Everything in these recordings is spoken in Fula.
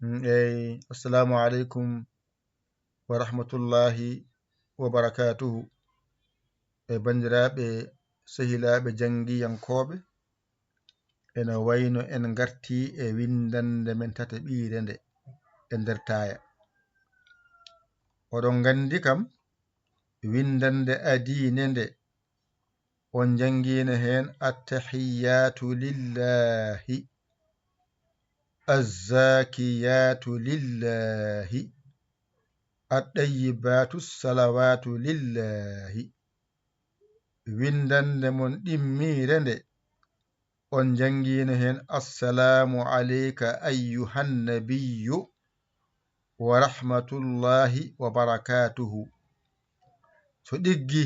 Assalamu alaikum wa rahmatullahi wa barakatuhu. Bandiraɓe sehilaɓe jangiyankoɓe, ena wayno en garti e windande men tata ɓiire nde e nder taya. Oɗon gandi kam windande adine nde on jangino hen attahiyatu lillahi azzakiyatu lillahi aɗɗayyibatu salawatu lillahi. Windande mon ɗimmire nde on jangino hen assalamu alayka ayyuhan nabiyyu wa rahmatullahi wa barakatuhu. So ɗiggi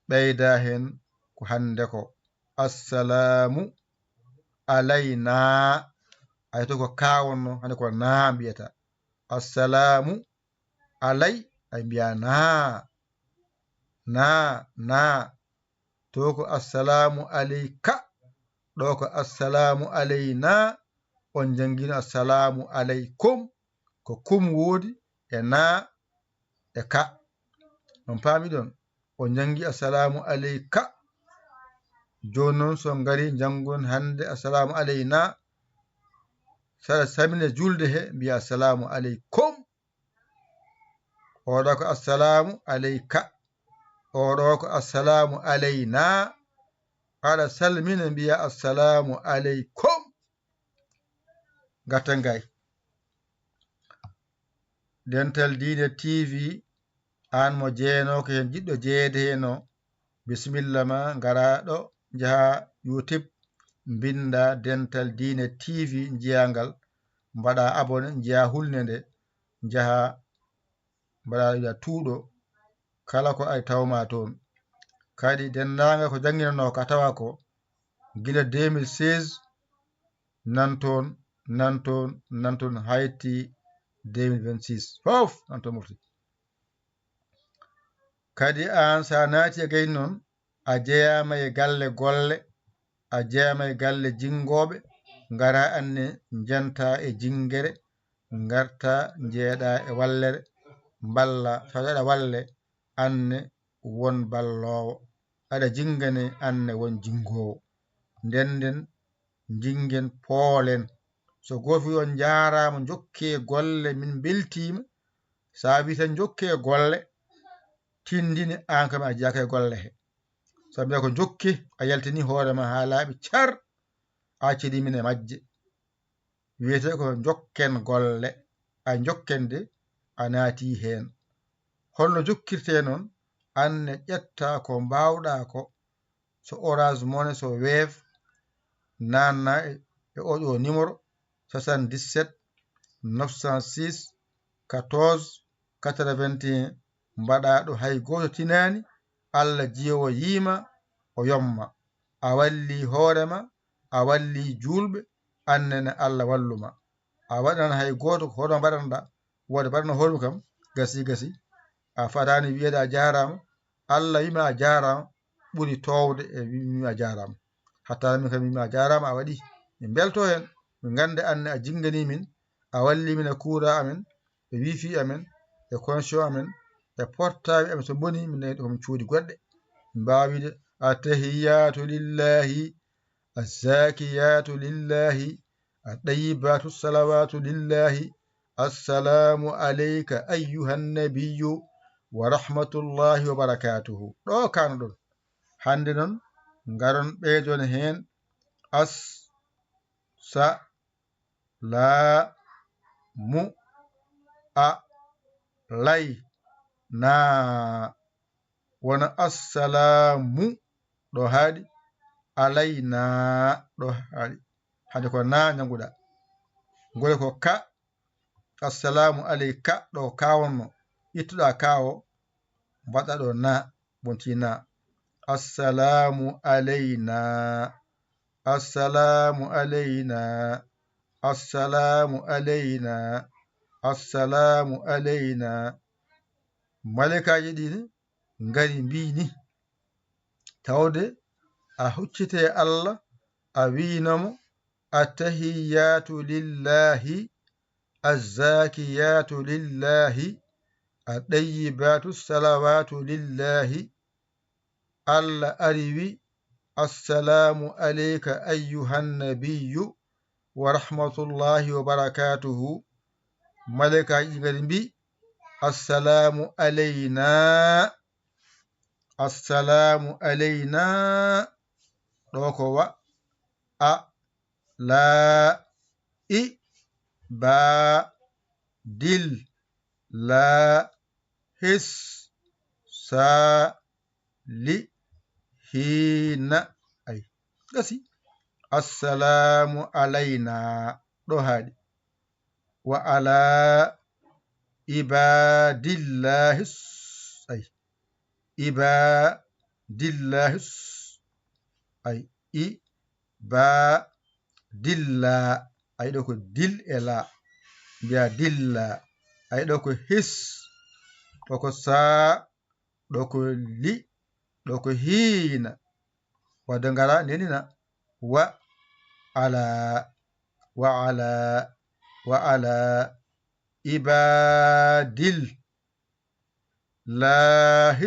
ɓeyda hen ko hande ko assalamu alayna, ayto ko kawonno hande ko na mbiyata. Assalamu alay ay mbiya na to ko assalamu alayka, ɗo ko assalamu alayna. On jangino assalamu alaykum, ko kum wodi e na e ka. On paami ɗon. On jangi assalamu alayka. Joni noon so ngari jangon hande assalamu alayna, saɗa samine julde he mbiya assalamu alaykum. Oɗo ko assalamu alayka, oɗo ko assalamu alayna. Aɗa salmina mbiya assalamu alaykum. Gatta ngay. Dental Dine TV, an mo jeeno ko hen jiɗɗo jeede heno, bisimilla ma ngaraɗo jaha YouTube binda Dental Dine TV jiyangal, mbaɗa abonné, jiya hulde nde, jaha mbaɗa tuuɗo kala ko ay tawma toon. Kadi denndaangal ko janginano ka tawa ko gila 2016 nanton hayti 2026 fof nanton mofti. Kadi an sa naati e gay noon a jeyama e galle golle, a jeyama e galle jingoɓe, ngara anne janta e jingere, garta jeeɗa e wallere, balla tawaɗa walle anne won ballowo, aɗa jingane anne won jingowo. Ndenden jingen poolen. So gofi on jarama jokke golle min beltima, sa wi tan jokke golle tindini an kam a jeyaka e golle he. Sabi ko jokki a yaltini hoorema ha laaɓi car, accidi min e majje. Wiyete ko jokken golle, a jokkende a naati hen. Holno jokkirte noon, anne ƴetta ko mbawɗa ko, so Orange Money, so Wave, nanna e oɗo numéro 77 906 14 81. Mbaɗa ɗo hay goto tinani. Allah jiyowo yima o yomma. A walli hoorema, a walli julɓe, annene Allah walluma. A waɗan hay goto ko hono mbaɗanɗa, wode mbaɗano hoorema kam gasi. A fatani wiyede a jarama. Allah wima a jarama ɓuri towde e wimi a jarama. Hatta min kam wimi a jarama, a waɗi, min belto hen, min gande anne a jingani min, a walli min e courant amen, e wifi amen, e connexion amen, e portable amen so boni min nayi ɗum cuuɗi goɗɗe. Mbawide attahiyatu lillahi azzakiyatu lillahi aɗɗayyibatu salawatu lillahi assalamu alayka ayyuhan nabiyyu wa rahmatullahi wa barakatuhu. Ɗo kano ɗon. Hande noon ngaron ɓeydon hen assalamu alayna. Wona assalamu ɗo haaɗi, alayna ɗo haaɗi. Hade ko na janguɗa. Ngol ko ka, assalamu alayka ɗo kawonno. Ittuɗa kawo, mbaɗa ɗo na, bontina. Assalamu alayna, assalamu alayna, assalamu alayna, assalamu alayna. Malikaji ɗini ngari mbini tawde a huccite Allah, a winamo attahiyatu lillahi الزاكيات لله الطيبات الصلوات لله الأروي السلام عليك أيها النبي ورحمة الله وبركاته ملك بي السلام علينا السلام علينا روكوا لا با دل لا حس سا لي هنا أي قسي السلام علينا روحاني وعلى عباد الله أي عباد الله أي عباد الله أي دوكو دل إلا بيا دل أي دوكو حس دوكو سا دوكو لي دوكو هينا ودنغرا نينينا وعلى عباد الله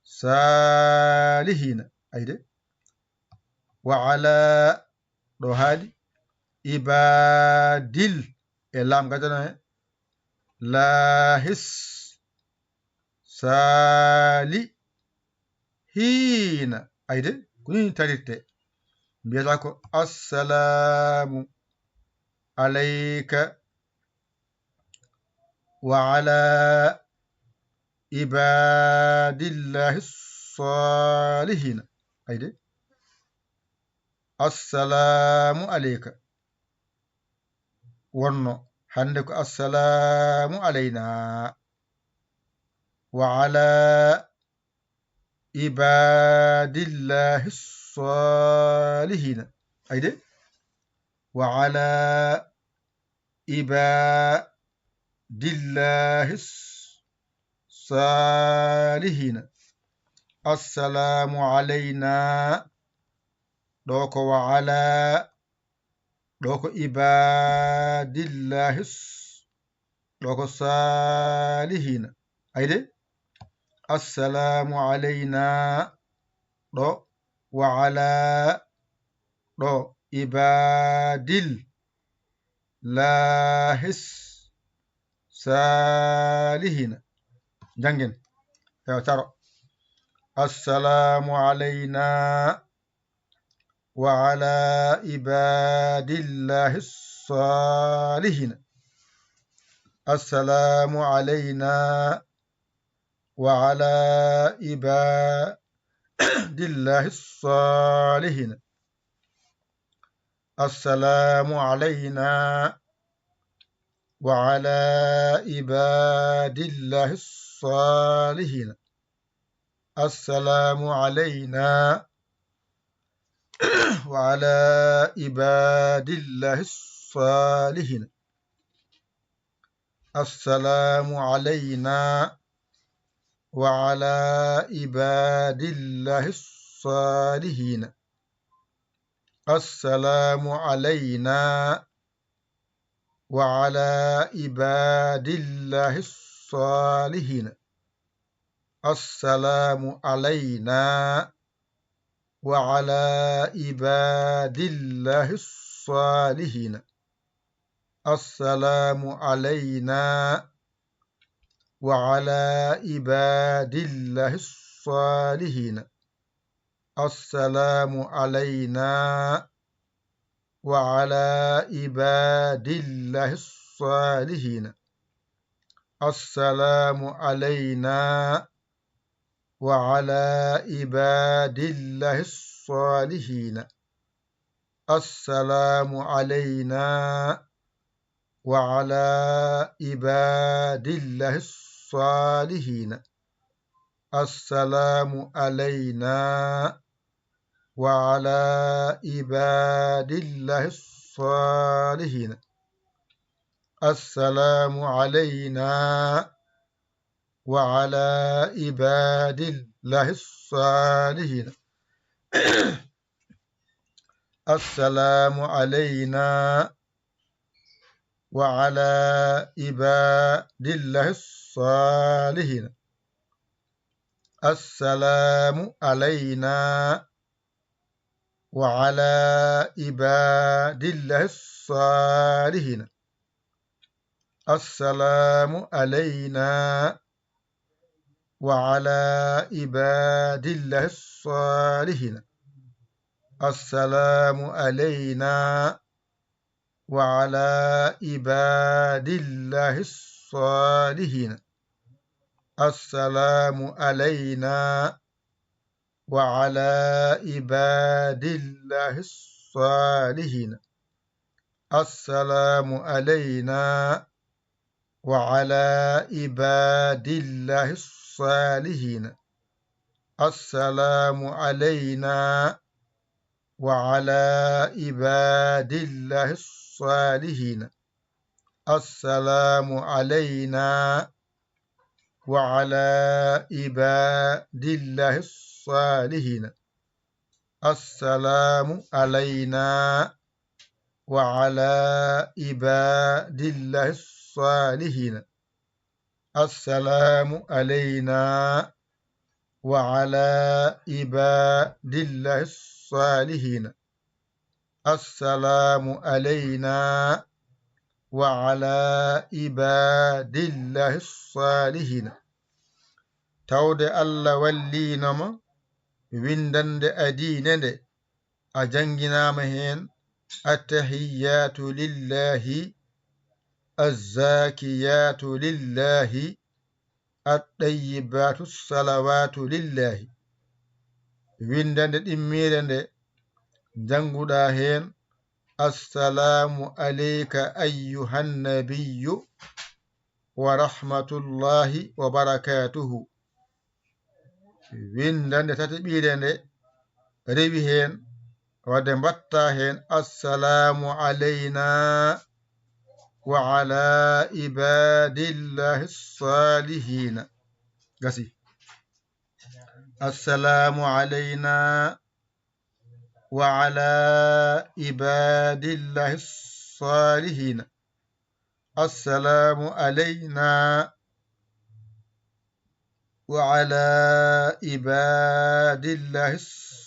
الصالحين أيدي وعلى روحاني عباد اللام قدنا لاهس صالحين أيدي كنين تريد بيلاكو السلام عليك وعلى عباد الله الصالحين أيدي السلام عليك ورنو حندك السلام علينا وعلى عباد الله الصالحين أيدي وعلى عباد الله الصالحين السلام علينا دوك وعلى دوك عباد الله دوك الصالحين أيدي السلام علينا دو وعلى دو عباد الله الصالحين جنجن يا ترى السلام علينا وعلى عباد الله الصالحين السلام علينا وعلى عباد الله الصالحين السلام علينا وعلى عباد الله الصالحين السلام علينا وعلى عباد الله الصالحين السلام علينا وعلى عباد الله الصالحين السلام علينا وعلى عباد الله الصالحين السلام علينا وعلى عباد الله الصالحين السلام علينا وعلى عباد الله الصالحين السلام علينا وعلى عباد الله الصالحين السلام علينا وعلى عباد الله الصالحين السلام علينا وعلى عباد الله الصالحين السلام علينا وعلى عباد الله الصالحين السلام علينا وعلى عباد الله الصالحين السلام علينا وعلى عباد الله الصالحين السلام علينا وعلى عباد الله الصالحين السلام علينا وعلى عباد الله الصالحين السلام علينا وعلى عباد الله الصالحين السلام علينا وعلى عباد الله الصالحين السلام علينا وعلى عباد الله الصالحين السلام علينا وعلى عباد الله الصالحين السلام علينا وعلى عباد الله الصالحين السلام علينا وعلى عباد الله الصالحين السلام علينا وعلى عباد الله الصالحين السلام علينا وعلى عباد الله الصالحين tawde Allah wallinoma windande adinede a janginama hen التحيات لله الزاكيات لله الطيبات الصلوات لله windande ɗimmire nde janguɗa hen assalamu alayka ayyuhan nabiyyu wa rahmatullahi wa barakatuhu windande tataɓire nde rewi hen wadde mbatta hen assalamu alayna wa ala ibadillahi salihina gasi assalamu alayna wa ala ibadillahi salihina assalamu alayna wa ala ibadillahi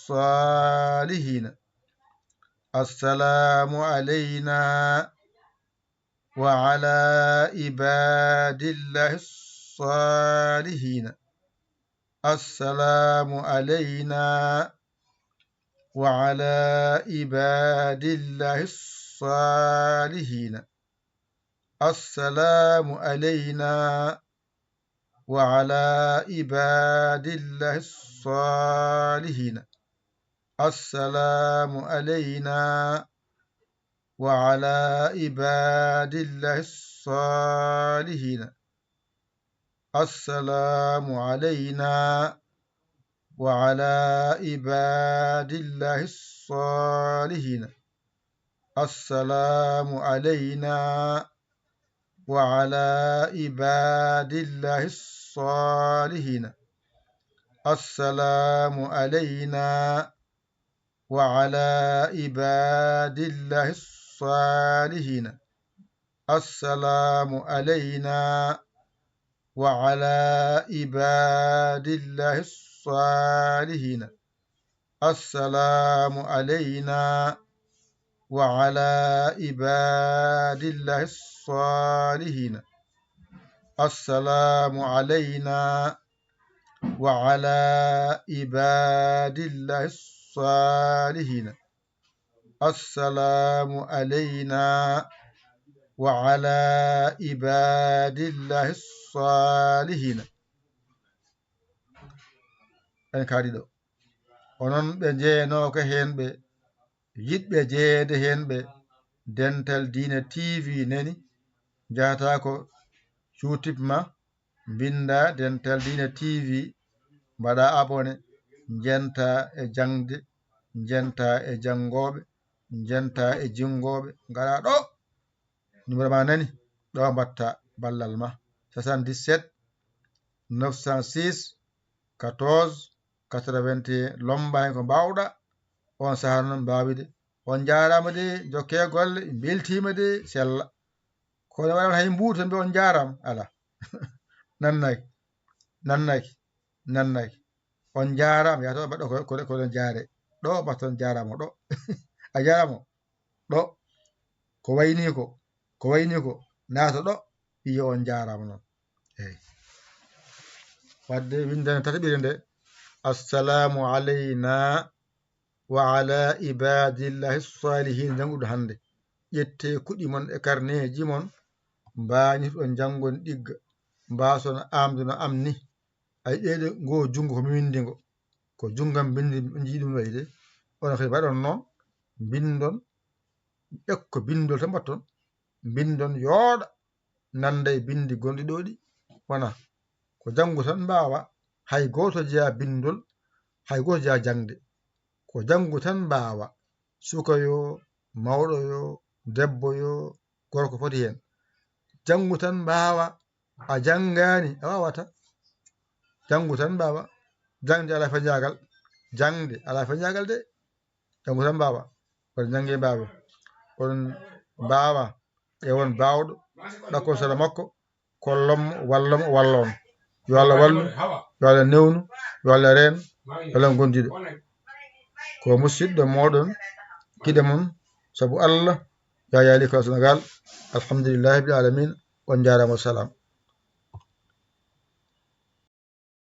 salihina السلام علينا وعلى عباد الله الصالحين السلام علينا وعلى عباد الله الصالحين السلام علينا وعلى عباد الله الصالحين السلام علينا وعلى عباد الله الصالحين السلام علينا وعلى عباد الله الصالحين السلام علينا وعلى عباد الله الصالحين السلام علينا وعلى عباد الله الصالحين السلام علينا وعلى عباد الله الصالحين السلام علينا وعلى عباد الله الصالحين السلام علينا وعلى عباد الله الصالحين السلام علينا وعلى عباد الله الصالحين en kaadi ɗo onon ɓe jeenoko hen ɓe yiɗɓe jeeyede hen ɓe Dental Dina TV neni jahata ko YouTube ma binda Dental Dina TV mbaɗa abonné jenta e jangde jenta e jangoɓe jenta e jingoɓe ngara ɗo numéro ma nani ɗo mbatta ballal ma 77 906 14 81 lomba hen ko mbawɗa on saaha noon mbawide on jarama de jokke golle beltima de sella kono waɗan hay mbuuto mbi on jaarama ala nannaki on jaarama yato mbaɗɗo koɗon jaare ɗo mbatton jaarama ɗo a jaramo ɗo ko wayni ko naato ɗo wiye on jaarama noon eyyi wadde windane tataɓire nde assalamu alayna wa ala ibadillahi salihin jannguɗo hannde ƴette kuɗi mon e carnet mon mbanitoɗon janngon ɗigga mbason amduno am ni ay ɗeɗe ngo jungo komi windi ngo ko junggam bindi jiiɗi ɗum wayde onon kadi mbaɗon noon bindon ƴekko bindol tan mbatton bindon yooɗa nanda e bindi gonɗi ɗo ɗi wona ko janngu tan mbawa hay goto jeeya bindol hay goto jeeya jangde ko janngu tan mbawa suka yo mawɗo yo debbo yo gorko foti hen janngu tan mbawa a janngani a wawata janngu tan mbawa jangde ala fajagal jangde ala fajagal de janngu tan mbawa kono jangge mbawe oɗon mbawa ƴewon bawɗo ɗakkon sara makko kollonmo wallamo o walla on yo Allah wallu yo Allah newnu yo Allah reeno yo Allah gondiɗo ko musidɗo moɗon kiɗe mon saabu Allah ya yaali ka Sénégal alhamdulillahi rabbil alamin on jarama salam